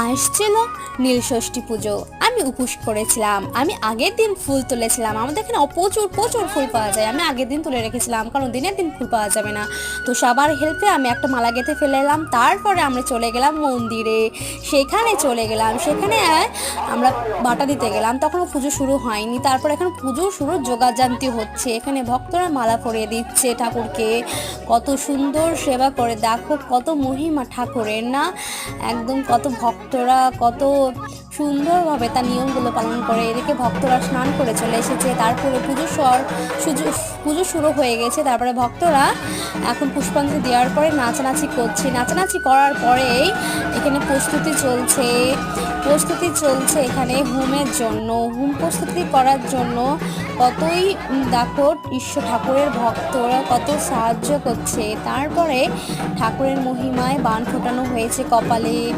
আসছিল নীলষষ্ঠী পুজো। আমি উপোস করেছিলাম। আমি আগের দিন ফুল তুলেছিলাম। আমাদের এখানে প্রচুর প্রচুর ফুল পাওয়া যায়। আমি আগের দিন তুলে রেখেছিলাম, কারণ দিনের দিন ফুল পাওয়া যাবে না। তো সবার হেল্পে আমি একটা মালা গেঁথে ফেলে এলাম। তারপরে আমরা চলে গেলাম মন্দিরে। সেখানে আমরা বাটা দিতে গেলাম। তখনও পুজো শুরু হয়নি। তারপর এখন পুজো শুরু যোগাযান্তি হচ্ছে। এখানে ভক্তরা মালা পরিয়ে দিচ্ছে ঠাকুরকে। কত সুন্দর সেবা করে, দেখো কত মহিমা ঠাকুরের না। একদম কত ভক্তরা কত সুন্দরভাবে তার নিয়মগুলো পালন করে। এদিকে ভক্তরা স্নান করে চলে এসেছে। তারপরে পুজো শুরু হয়ে গেছে। তারপরে ভক্তরা এখন পুষ্পাঞ্জলি দেওয়ার পরে নাচানাচি করছে। নাচানাচি করার পরেই এখানে প্রস্তুতি চলছে এখানে হোমের জন্য। হোম প্রস্তুতি করার জন্য কতই দেখো ঈশ্বর ঠাকুরের ভক্তরা কত সাহায্য করছে। তারপরে ঠাকুরের মহিমায় বান ফোটানো হয়েছে কপালে।